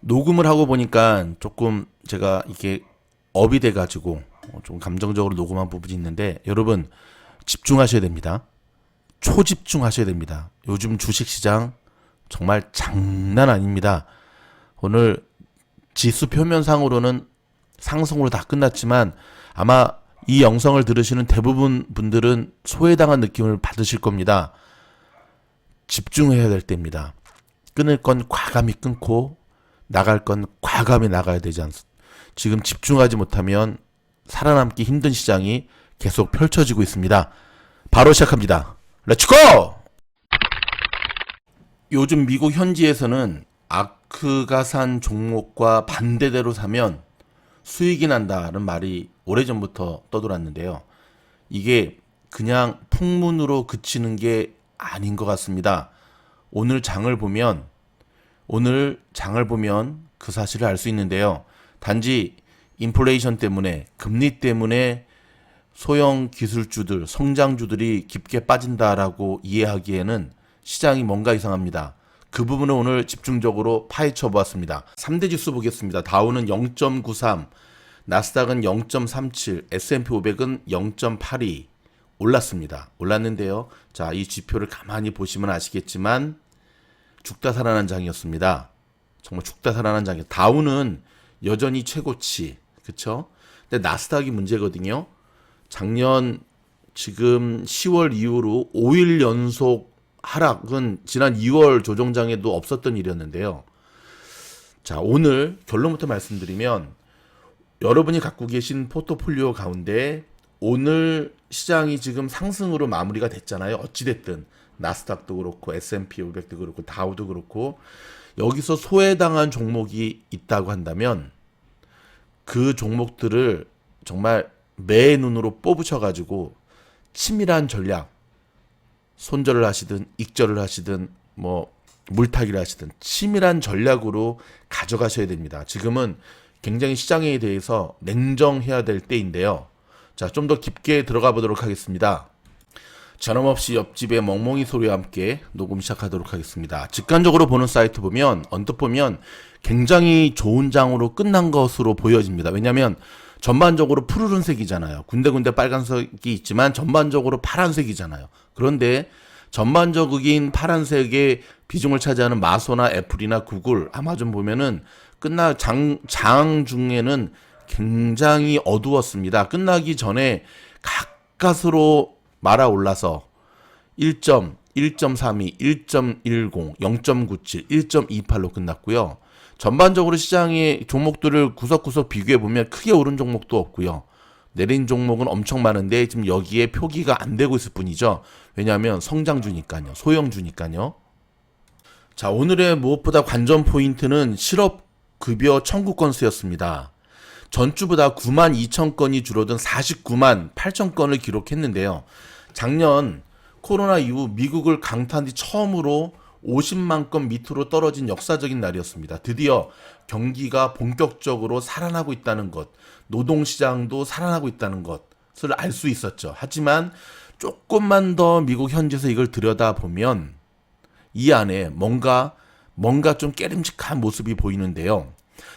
녹음을 하고 보니까 조금 제가 이게 업이 돼가지고 좀 감정적으로 녹음한 부분이 있는데 여러분 집중하셔야 됩니다. 초집중하셔야 됩니다. 요즘 주식시장 정말 장난 아닙니다. 오늘 지수 표면상으로는 상승으로 다 끝났지만 아마 이 영상을 들으시는 대부분 분들은 소외당한 느낌을 받으실 겁니다. 집중해야 될 때입니다. 끊을 건 과감히 끊고 나갈 건 과감히 나가야 되지 않습니까? 지금 집중하지 못하면 살아남기 힘든 시장이 계속 펼쳐지고 있습니다. 바로 시작합니다. 렛츠고! 요즘 미국 현지에서는 아크가산 종목과 반대대로 사면 수익이 난다는 말이 오래전부터 떠돌았는데요. 이게 그냥 풍문으로 그치는 게 아닌 것 같습니다. 오늘 장을 보면 그 사실을 알 수 있는데요. 단지 인플레이션 때문에 금리 때문에 소형 기술주들, 성장주들이 깊게 빠진다라고 이해하기에는 시장이 뭔가 이상합니다. 그 부분을 오늘 집중적으로 파헤쳐 보았습니다. 3대 지수 보겠습니다. 다우는 0.93, 나스닥은 0.37, S&P 500은 0.82 올랐습니다. 올랐는데요. 자, 이 지표를 가만히 보시면 아시겠지만 죽다 살아난 장이었습니다. 정말 죽다 살아난 장이에요. 다우는 여전히 최고치, 그쵸? 근데 나스닥이 문제거든요. 작년 지금 10월 이후로 5일 연속 하락은 지난 2월 조정장에도 없었던 일이었는데요. 자, 오늘 결론부터 말씀드리면 여러분이 갖고 계신 포트폴리오 가운데 오늘 시장이 지금 상승으로 마무리가 됐잖아요. 어찌됐든 나스닥도 그렇고 S&P 500도 그렇고 다우도 그렇고 여기서 소외당한 종목이 있다고 한다면 그 종목들을 정말 매 눈으로 뽑으셔가지고 치밀한 전략, 손절을 하시든 익절을 하시든 뭐 물타기를 하시든 치밀한 전략으로 가져가셔야 됩니다. 지금은 굉장히 시장에 대해서 냉정해야 될 때인데요. 자, 좀 더 깊게 들어가 보도록 하겠습니다. 전염없이 옆집의 멍멍이 소리와 함께 녹음 시작하도록 하겠습니다. 직관적으로 보는 사이트 보면 언뜻 보면 굉장히 좋은 장으로 끝난 것으로 보여집니다. 왜냐하면 전반적으로 푸르른색이잖아요. 군데군데 빨간색이 있지만 전반적으로 파란색이잖아요. 그런데 전반적인 파란색의 비중을 차지하는 마소나 애플이나 구글, 아마존 보면은 장 중에는 굉장히 어두웠습니다. 끝나기 전에 가까스로 말아 올라서 1점, 1.32, 1.10, 0.97, 1.28로 끝났고요. 전반적으로 시장의 종목들을 구석구석 비교해보면 크게 오른 종목도 없고요. 내린 종목은 엄청 많은데 지금 여기에 표기가 안 되고 있을 뿐이죠. 왜냐하면 성장주니까요. 소형주니까요. 자, 오늘의 무엇보다 관전 포인트는 실업급여 청구 건수였습니다. 전주보다 9만 2천 건이 줄어든 49만 8천 건을 기록했는데요. 작년 코로나 이후 미국을 강타한 뒤 처음으로 50만 건 밑으로 떨어진 역사적인 날이었습니다. 드디어 경기가 본격적으로 살아나고 있다는 것, 노동시장도 살아나고 있다는 것을 알 수 있었죠. 하지만 조금만 더 미국 현지에서 이걸 들여다보면 이 안에 뭔가 좀 깨름직한 모습이 보이는데요.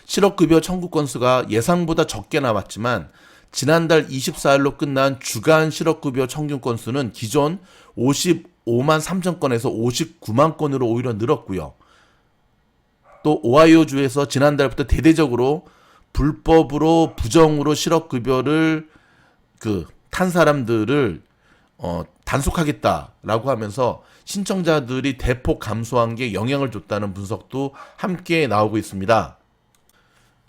실업급여 청구 건수가 예상보다 적게 나왔지만 지난달 24일로 끝난 주간 실업급여 청구 건수는 기존 55만 3천 건에서 59만 건으로 오히려 늘었고요. 또 오하이오주에서 지난달부터 대대적으로 불법으로 부정으로 실업급여를 탄 사람들을 단속하겠다라고 하면서 신청자들이 대폭 감소한 게 영향을 줬다는 분석도 함께 나오고 있습니다.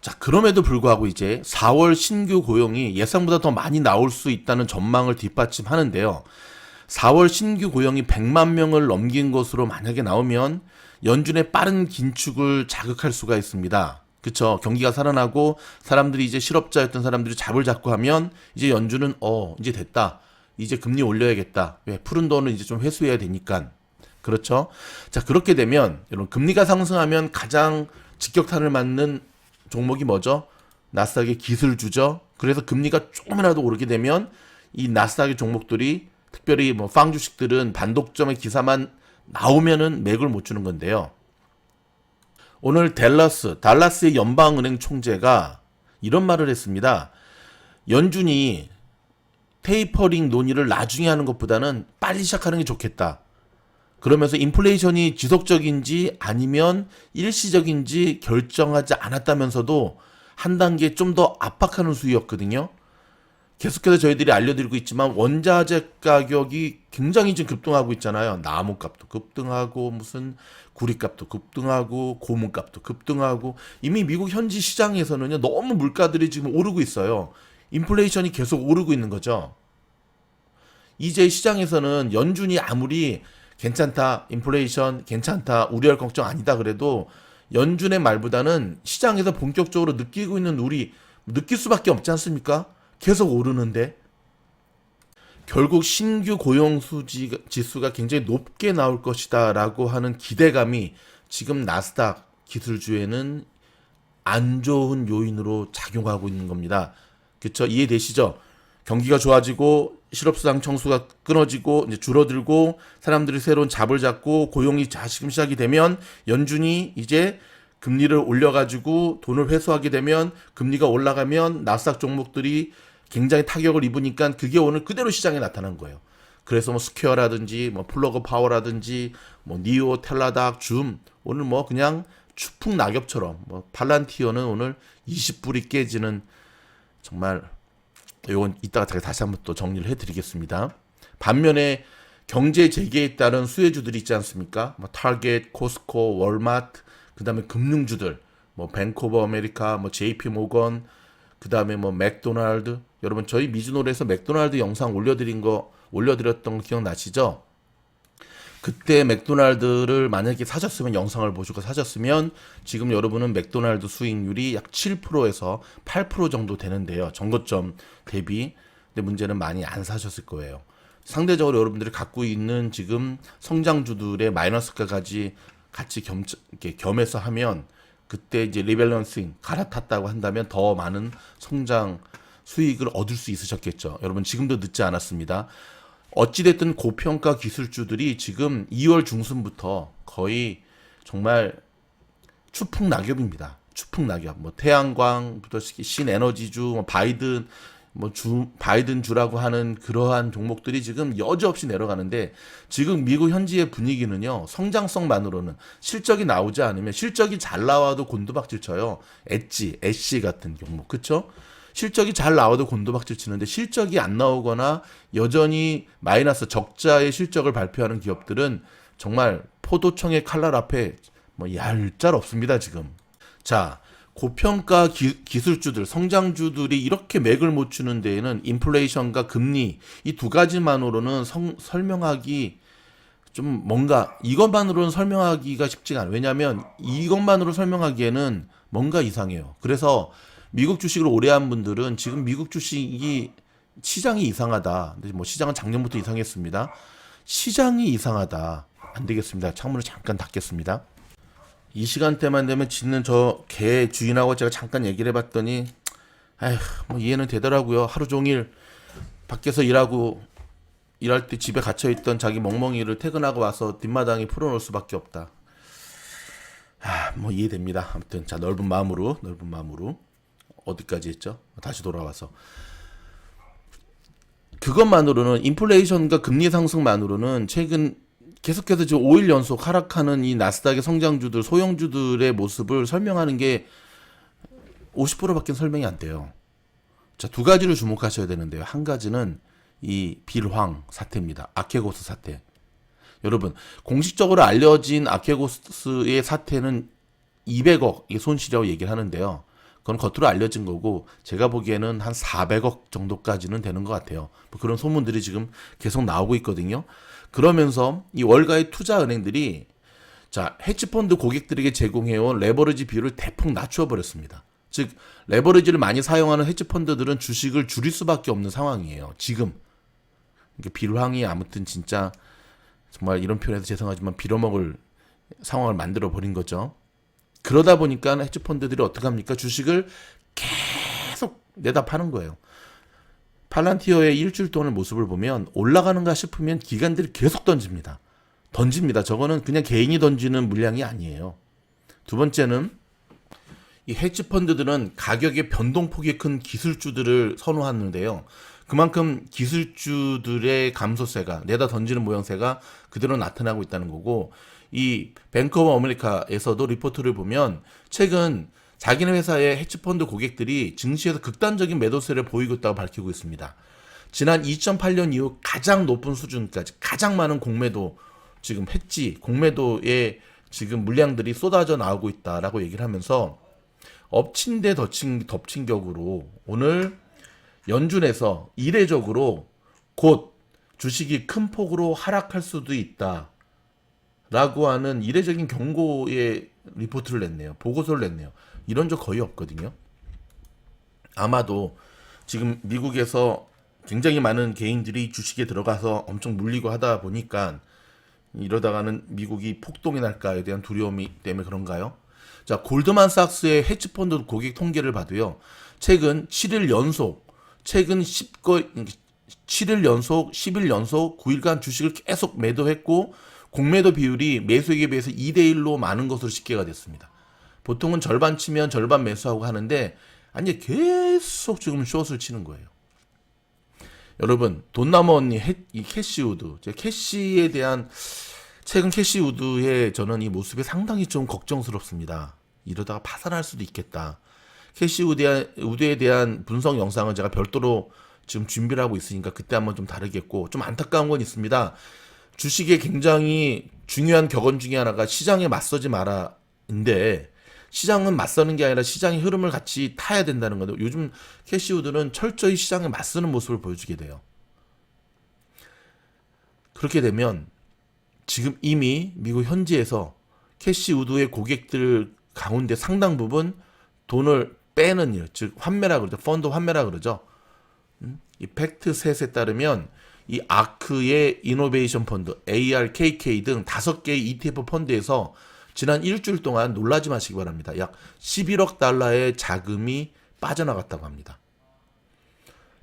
자, 그럼에도 불구하고 이제 4월 신규 고용이 예상보다 더 많이 나올 수 있다는 전망을 뒷받침하는데요. 4월 신규 고용이 100만 명을 넘긴 것으로 만약에 나오면 연준의 빠른 긴축을 자극할 수가 있습니다. 그쵸? 경기가 살아나고 사람들이 이제 실업자였던 사람들이 잡을 잡고 하면 이제 연준은 이제 됐다. 이제 금리 올려야겠다. 왜? 푸른 돈을 이제 좀 회수해야 되니까. 그렇죠? 자, 그렇게 되면 여러분 금리가 상승하면 가장 직격탄을 맞는 종목이 뭐죠? 나스닥의 기술주죠. 그래서 금리가 조금이라도 오르게 되면 이 나스닥의 종목들이 특별히 뭐 빵 주식들은 반독점의 기사만 나오면은 맥을 못 주는 건데요. 오늘 달라스의 연방은행 총재가 이런 말을 했습니다. 연준이 테이퍼링 논의를 나중에 하는 것보다는 빨리 시작하는 게 좋겠다. 그러면서 인플레이션이 지속적인지 아니면 일시적인지 결정하지 않았다면서도 한 단계 좀 더 압박하는 수위였거든요. 계속해서 저희들이 알려드리고 있지만 원자재 가격이 굉장히 지금 급등하고 있잖아요. 나무값도 급등하고 무슨 구리값도 급등하고 고무값도 급등하고 이미 미국 현지 시장에서는요 너무 물가들이 지금 오르고 있어요. 인플레이션이 계속 오르고 있는 거죠. 이제 시장에서는 연준이 아무리 괜찮다, 인플레이션 괜찮다, 우려할 걱정 아니다 그래도 연준의 말보다는 시장에서 본격적으로 느끼고 있는 우리 느낄 수밖에 없지 않습니까? 계속 오르는데 결국 신규 고용 지수가 굉장히 높게 나올 것이다라고 하는 기대감이 지금 나스닥 기술주에는 안 좋은 요인으로 작용하고 있는 겁니다. 그렇죠? 이해되시죠? 경기가 좋아지고 실업수당 청수가 끊어지고 이제 줄어들고 사람들이 새로운 잡을 잡고 고용이 지금 시작이 되면 연준이 이제 금리를 올려가지고 돈을 회수하게 되면 금리가 올라가면 나스닥 종목들이 굉장히 타격을 입으니까 그게 오늘 그대로 시장에 나타난 거예요. 그래서 뭐 스퀘어라든지 뭐 플러그 파워라든지 뭐 니오, 텔라닥, 줌 오늘 뭐 그냥 추풍 낙엽처럼 뭐 팔란티어는 오늘 20불이 깨지는 정말 이건 이따가 다시 한번 또 정리를 해드리겠습니다. 반면에 경제 재개에 따른 수혜주들이 있지 않습니까? 뭐 타겟, 코스코, 월마트, 그다음에 금융주들, 뭐 뱅크 오브 아메리카, 뭐 JP 모건, 그다음에 뭐 맥도날드. 여러분 저희 미즈노래에서 맥도날드 영상 올려드렸던 거 기억나시죠? 그때 맥도날드를 만약에 사셨으면 영상을 보시고 사셨으면 지금 여러분은 맥도날드 수익률이 약 7%에서 8% 정도 되는데요. 전고점 대비. 근데 문제는 많이 안 사셨을 거예요. 상대적으로 여러분들이 갖고 있는 지금 성장주들의 마이너스가까지 같이 겸해서 하면 그때 이제 리밸런싱 갈아탔다고 한다면 더 많은 성장 수익을 얻을 수 있으셨겠죠. 여러분 지금도 늦지 않았습니다. 어찌됐든 고평가 기술주들이 지금 2월 중순부터 거의 정말 추풍 낙엽입니다. 추풍 낙엽. 뭐 태양광부터 신에너지주, 뭐 바이든 주라고 하는 그러한 종목들이 지금 여지없이 내려가는데 지금 미국 현지의 분위기는요. 성장성만으로는 실적이 나오지 않으면 실적이 잘 나와도 곤두박질 쳐요. 애쉬 같은 종목. 그렇죠? 실적이 잘 나와도 곤두박질 치는데 실적이 안 나오거나 여전히 마이너스 적자의 실적을 발표하는 기업들은 정말 포도청의 칼날 앞에 뭐 얄짤 없습니다 지금. 자, 고평가 기술주들, 성장주들이 이렇게 맥을 못 추는 데에는 인플레이션과 금리 이 두 가지만으로는 설명하기 좀 뭔가 이것만으로는 설명하기가 쉽지가 않아요. 왜냐하면 이것만으로 설명하기에는 뭔가 이상해요. 그래서 미국 주식을 오래 한 분들은 지금 미국 주식이 시장이 이상하다. 근데 뭐 시장은 작년부터 이상했습니다. 시장이 이상하다. 안 되겠습니다. 창문을 잠깐 닫겠습니다. 이 시간대만 되면 짖는 저 개 주인하고 제가 잠깐 얘기를 해봤더니 아휴 뭐 이해는 되더라고요. 하루 종일 밖에서 일할 때 집에 갇혀있던 자기 멍멍이를 퇴근하고 와서 뒷마당에 풀어놓을 수밖에 없다. 뭐 이해됩니다. 아무튼 자 넓은 마음으로 어디까지 했죠? 다시 돌아와서 그것만으로는 인플레이션과 금리 상승만으로는 최근 계속해서 지금 5일 연속 하락하는 이 나스닥의 성장주들, 소형주들의 모습을 설명하는 게 50%밖에 설명이 안 돼요. 자, 두 가지를 주목하셔야 되는데요. 한 가지는 이 빌황 사태입니다. 아케고스 사태. 여러분, 공식적으로 알려진 아케고스의 사태는 200억의 손실이라고 얘기를 하는데요. 그건 겉으로 알려진 거고 제가 보기에는 한 400억 정도까지는 되는 것 같아요. 뭐 그런 소문들이 지금 계속 나오고 있거든요. 그러면서 이 월가의 투자 은행들이 자 헤지펀드 고객들에게 제공해온 레버리지 비율을 대폭 낮추어 버렸습니다. 즉 레버리지를 많이 사용하는 헤지펀드들은 주식을 줄일 수밖에 없는 상황이에요. 지금 빌황이 아무튼 진짜 정말 이런 표현에서 죄송하지만 빌어먹을 상황을 만들어 버린 거죠. 그러다 보니까 헤지펀드들이 어떻게 합니까? 주식을 계속 내다 파는 거예요. 팔란티어의 일주일 동안의 모습을 보면 올라가는가 싶으면 기관들이 계속 던집니다. 저거는 그냥 개인이 던지는 물량이 아니에요. 두 번째는 이 헤지 펀드들은 가격의 변동폭이 큰 기술주들을 선호하는데요. 그만큼 기술주들의 감소세가 내다 던지는 모양새가 그대로 나타나고 있다는 거고, 이 뱅크 오브 아메리카에서도 리포트를 보면 최근 자기네 회사의 헤지펀드 고객들이 증시에서 극단적인 매도세를 보이고 있다고 밝히고 있습니다. 지난 2008년 이후 가장 높은 수준까지 가장 많은 공매도, 지금 헤지 공매도에 지금 물량들이 쏟아져 나오고 있다라고 얘기를 하면서 엎친 데 덮친 격으로 오늘 연준에서 이례적으로 곧 주식이 큰 폭으로 하락할 수도 있다 라고 하는 이례적인 경고의 리포트를 냈네요. 보고서를 냈네요. 이런 적 거의 없거든요. 아마도 지금 미국에서 굉장히 많은 개인들이 주식에 들어가서 엄청 물리고 하다 보니까 이러다가는 미국이 폭동이 날까에 대한 두려움이 때문에 그런가요? 자, 골드만삭스의 헤지펀드 고객 통계를 봐도요. 최근 7일 연속 11일 연속 9일간 주식을 계속 매도했고, 공매도 비율이 매수액에 비해서 2대1로 많은 것으로 집계가 됐습니다. 보통은 절반 치면 절반 매수하고 하는데 아니 계속 지금 숏을 치는 거예요. 여러분, 돈나무 언니 이 캐시우드, 캐시에 대한 최근 캐시우드의 저는 이 모습이 상당히 좀 걱정스럽습니다. 이러다가 파산할 수도 있겠다. 캐시우드에 대한 분석 영상은 제가 별도로 지금 준비를 하고 있으니까 그때 한번 좀 다르겠고, 좀 안타까운 건 있습니다. 주식의 굉장히 중요한 격언 중에 하나가 시장에 맞서지 마라인데, 시장은 맞서는 게 아니라 시장의 흐름을 같이 타야 된다는 건데, 요즘 캐시우드는 철저히 시장에 맞서는 모습을 보여주게 돼요. 그렇게 되면 지금 이미 미국 현지에서 캐시우드의 고객들 가운데 상당 부분 돈을 빼는 일, 즉 환매라 그러죠. 펀드 환매라 그러죠. 이 팩트셋에 따르면 이 아크의 이노베이션 펀드, ARKK 등 5개의 ETF 펀드에서 지난 일주일 동안 놀라지 마시기 바랍니다. 약 11억 달러의 자금이 빠져나갔다고 합니다.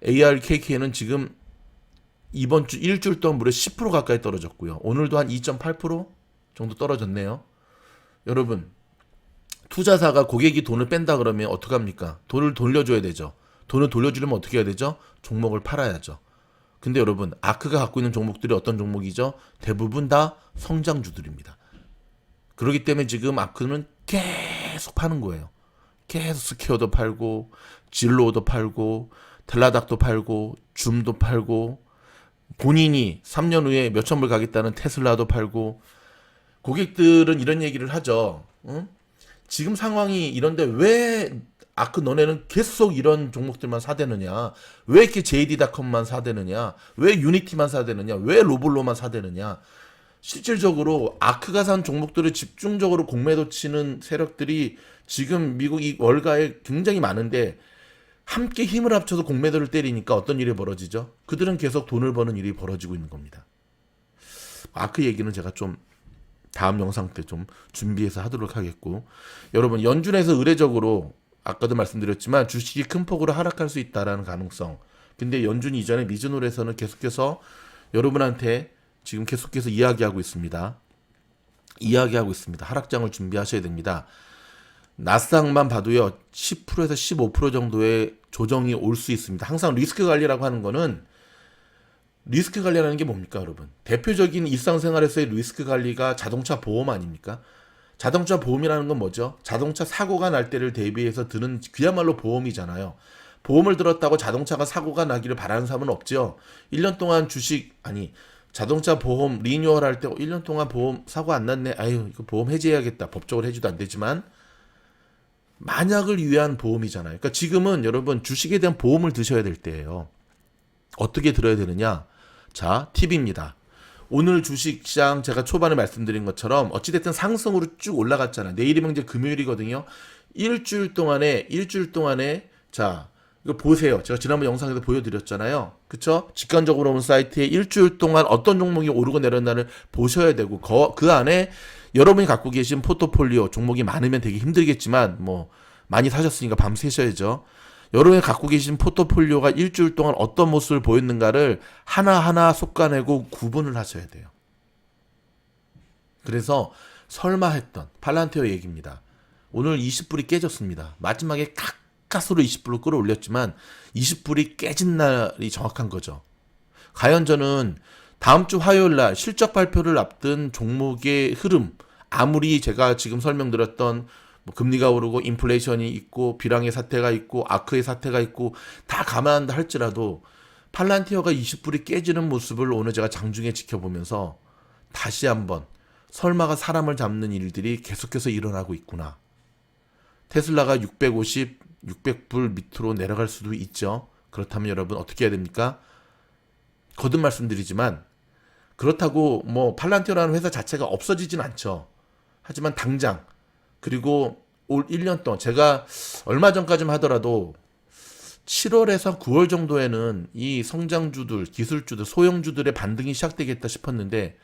ARKK는 지금 이번 주 일주일 동안 무려 10% 가까이 떨어졌고요. 오늘도 한 2.8% 정도 떨어졌네요. 여러분, 투자사가 고객이 돈을 뺀다 그러면 어떡합니까? 돈을 돌려줘야 되죠. 돈을 돌려주려면 어떻게 해야 되죠? 종목을 팔아야죠. 근데 여러분, 아크가 갖고 있는 종목들이 어떤 종목이죠? 대부분 다 성장주들입니다. 그렇기 때문에 지금 아크는 계속 파는 거예요. 계속 스퀘어도 팔고, 진로도 팔고, 텔라닥도 팔고, 줌도 팔고, 본인이 3년 후에 몇천 불 가겠다는 테슬라도 팔고. 고객들은 이런 얘기를 하죠. 응? 지금 상황이 이런데 왜 아크 너네는 계속 이런 종목들만 사대느냐? 왜 이렇게 JD.com만 사대느냐? 왜 유니티만 사대느냐? 왜 로블로만 사대느냐? 실질적으로 아크가 산 종목들을 집중적으로 공매도 치는 세력들이 지금 미국 이 월가에 굉장히 많은데, 함께 힘을 합쳐서 공매도를 때리니까 어떤 일이 벌어지죠? 그들은 계속 돈을 버는 일이 벌어지고 있는 겁니다. 아크 얘기는 제가 좀 다음 영상 때 좀 준비해서 하도록 하겠고, 여러분, 연준에서 의례적으로 아까도 말씀드렸지만 주식이 큰 폭으로 하락할 수 있다라는 가능성. 근데 연준이 이전에 미즈노에서는 계속해서 여러분한테 지금 계속해서 이야기하고 있습니다. 하락장을 준비하셔야 됩니다. 나스닥만 봐도요, 10%에서 15% 정도의 조정이 올 수 있습니다. 항상 리스크 관리라고 하는 거는, 리스크 관리라는 게 뭡니까, 여러분? 대표적인 일상생활에서의 리스크 관리가 자동차 보험 아닙니까? 자동차 보험이라는 건 뭐죠? 자동차 사고가 날 때를 대비해서 드는 그야말로 보험이잖아요. 보험을 들었다고 자동차가 사고가 나기를 바라는 사람은 없죠. 1년 동안 자동차 보험 리뉴얼 할 때 1년 동안 보험 사고 안 났네. 아유, 이거 보험 해지해야겠다. 법적으로 해지도 안 되지만 만약을 위한 보험이잖아요. 그러니까 지금은 여러분 주식에 대한 보험을 드셔야 될 때예요. 어떻게 들어야 되느냐? 자, 팁입니다. 오늘 주식시장 제가 초반에 말씀드린 것처럼 어찌됐든 상승으로 쭉 올라갔잖아요. 내일이면 이제 금요일이거든요. 일주일 동안에 자, 이거 보세요. 제가 지난번 영상에서 보여드렸잖아요. 그쵸? 직관적으로 온 사이트에 일주일 동안 어떤 종목이 오르고 내렸나를 보셔야 되고, 그 안에 여러분이 갖고 계신 포트폴리오 종목이 많으면 되게 힘들겠지만 뭐 많이 사셨으니까 밤새셔야죠. 여러분이 갖고 계신 포트폴리오가 일주일 동안 어떤 모습을 보였는가를 하나하나 솎아내고 구분을 하셔야 돼요. 그래서 설마 했던 팔란테어 얘기입니다. 오늘 20불이 깨졌습니다. 마지막에 가까스로 20불로 끌어올렸지만 20불이 깨진 날이 정확한 거죠. 과연 저는 다음 주 화요일 날 실적 발표를 앞둔 종목의 흐름, 아무리 제가 지금 설명드렸던 뭐 금리가 오르고 인플레이션이 있고 비랑의 사태가 있고 아크의 사태가 있고 다 감안한다 할지라도 팔란티어가 20불이 깨지는 모습을 오늘 제가 장중에 지켜보면서 다시 한번 설마가 사람을 잡는 일들이 계속해서 일어나고 있구나. 테슬라가 650, 600불 밑으로 내려갈 수도 있죠. 그렇다면 여러분 어떻게 해야 됩니까? 거듭 말씀드리지만 그렇다고 뭐 팔란티어라는 회사 자체가 없어지진 않죠. 하지만 당장 그리고 올 1년 동안 제가 얼마 전까지만 하더라도 7월에서 9월 정도에는 이 성장주들, 기술주들, 소형주들의 반등이 시작되겠다 싶었는데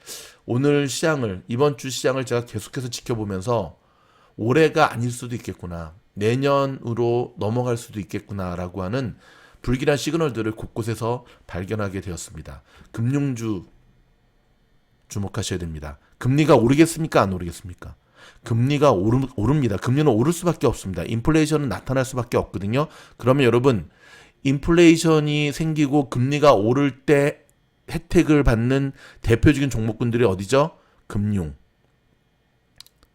오늘 시장을, 이번 주 시장을 제가 계속해서 지켜보면서 올해가 아닐 수도 있겠구나. 내년으로 넘어갈 수도 있겠구나라고 하는 불길한 시그널들을 곳곳에서 발견하게 되었습니다. 금융주 주목하셔야 됩니다. 금리가 오르겠습니까? 안 오르겠습니까? 금리가 오릅니다. 금리는 오를 수밖에 없습니다. 인플레이션은 나타날 수밖에 없거든요. 그러면 여러분, 인플레이션이 생기고 금리가 오를 때 혜택을 받는 대표적인 종목군들이 어디죠? 금융.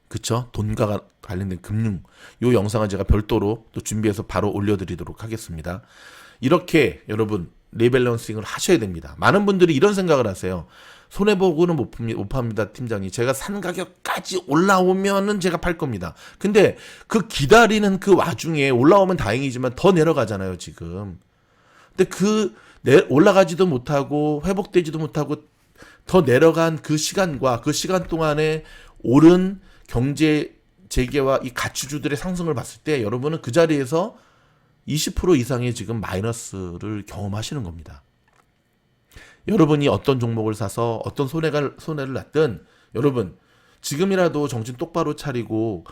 그쵸? 돈과 관련된 금융. 이 영상은 제가 별도로 또 준비해서 바로 올려드리도록 하겠습니다. 이렇게 여러분 리밸런싱을 하셔야 됩니다. 많은 분들이 이런 생각을 하세요. 손해보고는 못 팝니다, 팀장님. 제가 산 가격까지 올라오면은 제가 팔 겁니다. 근데 그 기다리는 그 와중에 올라오면 다행이지만 더 내려가잖아요, 지금. 근데 올라가지도 못하고 회복되지도 못하고 더 내려간 그 시간과 그 시간 동안에 오른 경제 재개와 이 가치주들의 상승을 봤을 때 여러분은 그 자리에서 20% 이상의 지금 마이너스를 경험하시는 겁니다. 여러분이 어떤 종목을 사서 어떤 손해를 났든 여러분 지금이라도 정신 똑바로 차리고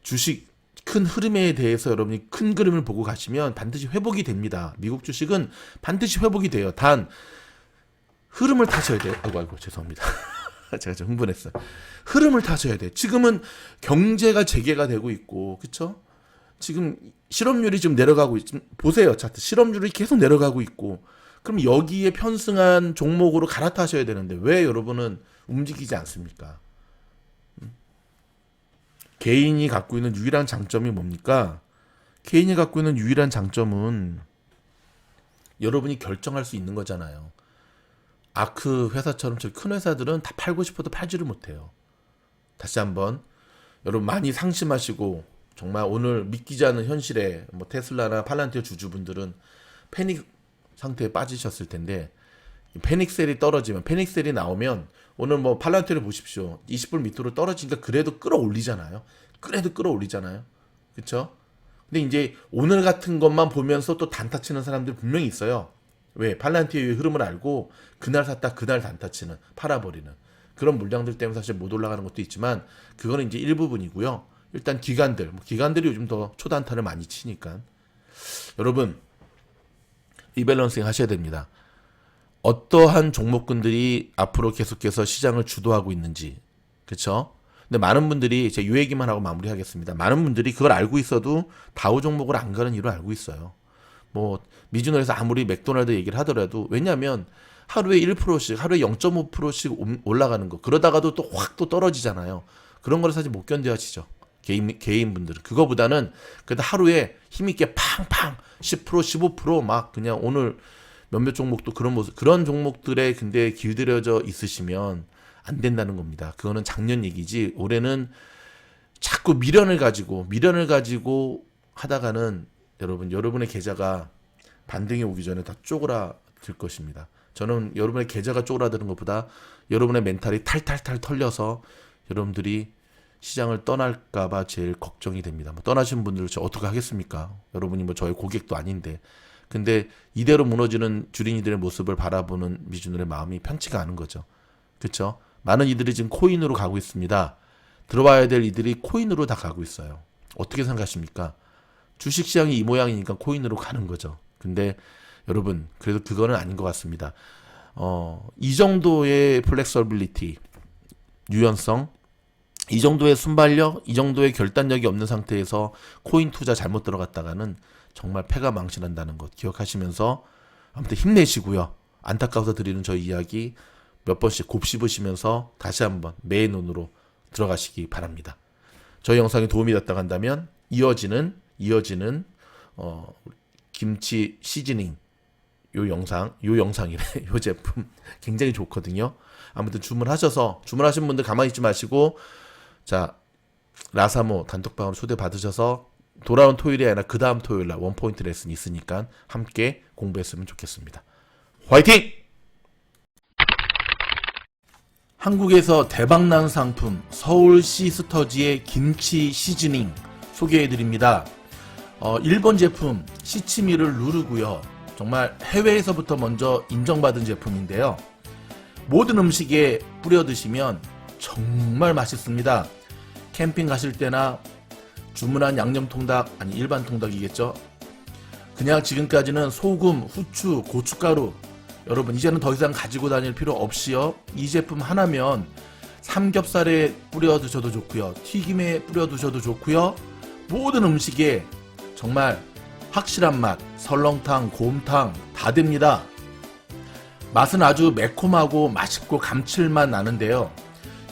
주식 큰 흐름에 대해서 여러분이 큰 그림을 보고 가시면 반드시 회복이 됩니다. 미국 주식은 반드시 회복이 돼요. 단 흐름을 타셔야 돼요. 아이고 죄송합니다. 제가 좀 흥분했어요. 흐름을 타셔야 돼. 지금은 경제가 재개가 되고 있고, 그렇죠? 지금 실업률이 지금 내려가고 지금 보세요, 차트. 실업률이 계속 내려가고 있고, 그럼 여기에 편승한 종목으로 갈아타셔야 되는데 왜 여러분은 움직이지 않습니까? 개인이 갖고 있는 유일한 장점이 뭡니까? 개인이 갖고 있는 유일한 장점은 여러분이 결정할 수 있는 거잖아요. 아크 회사처럼 저 큰 회사들은 다 팔고 싶어도 팔지를 못해요. 다시 한번 여러분 많이 상심하시고 정말 오늘 믿기지 않는 현실에 뭐 테슬라나 팔란티어 주주분들은 패닉 상태에 빠지셨을 텐데 패닉셀이 떨어지면 패닉셀이 나오면 오늘 뭐 팔란티어를 보십시오. 20불 밑으로 떨어지니까 그래도 끌어올리잖아요. 그렇죠? 근데 이제 오늘 같은 것만 보면서 또 단타 치는 사람들이 분명히 있어요. 왜? 팔란티어의 흐름을 알고 그날 샀다 그날 단타 치는, 팔아버리는 그런 물량들 때문에 사실 못 올라가는 것도 있지만 그거는 이제 일부분이고요. 일단 기관들이 요즘 더 초단타를 많이 치니까 여러분 리밸런싱 하셔야 됩니다. 어떠한 종목군들이 앞으로 계속해서 시장을 주도하고 있는지, 그렇죠? 근데 많은 분들이 제가 이 얘기만 하고 마무리하겠습니다. 많은 분들이 그걸 알고 있어도 다우 종목을 안 가는 이유를 알고 있어요. 뭐 미주널에서 아무리 맥도날드 얘기를 하더라도 왜냐하면 하루에 1%씩, 하루에 0.5%씩 올라가는 거 그러다가도 또 확 또 떨어지잖아요. 그런 거를 사실 못 견뎌하시죠. 개인분들은 그거보다는 그래도 하루에 힘있게 팡팡 10% 15% 그냥 오늘 몇몇 종목도 그런 모습, 그런 종목들에 근데 길들여져 있으시면 안 된다는 겁니다. 그거는 작년 얘기지 올해는 자꾸 미련을 가지고 하다가는 여러분의 계좌가 반등이 오기 전에 다 쪼그라들 것입니다. 저는 여러분의 계좌가 쪼그라드는 것보다 여러분의 멘탈이 탈탈탈 털려서 여러분들이 시장을 떠날까봐 제일 걱정이 됩니다. 뭐 떠나신 분들을 저 어떻게 하겠습니까? 여러분이 뭐 저의 고객도 아닌데. 근데 이대로 무너지는 주린이들의 모습을 바라보는 미주들의 마음이 편치가 않은 거죠. 그렇죠? 많은 이들이 지금 코인으로 가고 있습니다. 들어와야 될 이들이 코인으로 다 가고 있어요. 어떻게 생각하십니까? 주식시장이 이 모양이니까 코인으로 가는 거죠. 근데 여러분 그래도 그거는 아닌 것 같습니다. 이 정도의 플렉서빌리티, 유연성, 이 정도의 순발력, 이 정도의 결단력이 없는 상태에서 코인 투자 잘못 들어갔다가는 정말 패가 망신한다는 것 기억하시면서 아무튼 힘내시고요. 안타까워서 드리는 저희 이야기 몇 번씩 곱씹으시면서 다시 한번 매의 눈으로 들어가시기 바랍니다. 저희 영상이 도움이 됐다고 한다면 이어지는 김치 시즈닝 요 영상이래. 요 제품 굉장히 좋거든요. 아무튼 주문하신 분들 가만히 있지 마시고 자 라사모 단톡방으로 초대 받으셔서 돌아온 토요일이 아니라 그 다음 토요일 날 원포인트 레슨이 있으니까 함께 공부했으면 좋겠습니다. 화이팅! 한국에서 대박난 상품 서울 시스터즈의 김치 시즈닝 소개해드립니다. 1번 제품 시치미를 누르고요. 정말 해외에서부터 먼저 인정받은 제품인데요. 모든 음식에 뿌려 드시면 정말 맛있습니다. 캠핑 가실 때나 주문한 양념 통닭, 아니 일반 통닭이겠죠. 그냥 지금까지는 소금, 후추, 고춧가루 여러분 이제는 더 이상 가지고 다닐 필요 없이요. 이 제품 하나면 삼겹살에 뿌려 드셔도 좋고요. 튀김에 뿌려 드셔도 좋고요. 모든 음식에 정말 확실한 맛, 설렁탕, 곰탕 다 됩니다. 맛은 아주 매콤하고 맛있고 감칠맛 나는데요.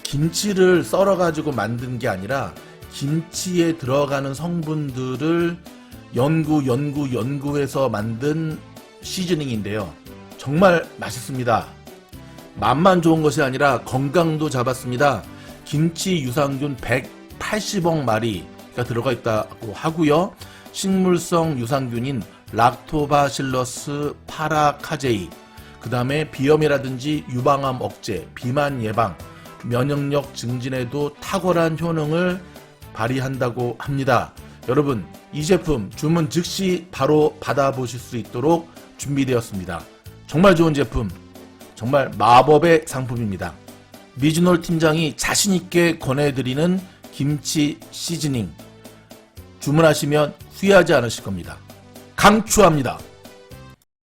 김치를 썰어가지고 만든 게 아니라 김치에 들어가는 성분들을 연구해서 만든 시즈닝인데요. 정말 맛있습니다. 맛만 좋은 것이 아니라 건강도 잡았습니다. 김치 유산균 180억 마리가 들어가 있다고 하고요. 식물성 유산균인 락토바실러스 파라카제이, 그 다음에 비염이라든지 유방암 억제, 비만 예방, 면역력 증진에도 탁월한 효능을 발휘한다고 합니다. 여러분 이 제품 주문 즉시 바로 받아보실 수 있도록 준비되었습니다. 정말 좋은 제품, 정말 마법의 상품입니다. 미즈놀 팀장이 자신있게 권해드리는 김치 시즈닝 주문하시면 후회하지 않으실 겁니다. 강추합니다.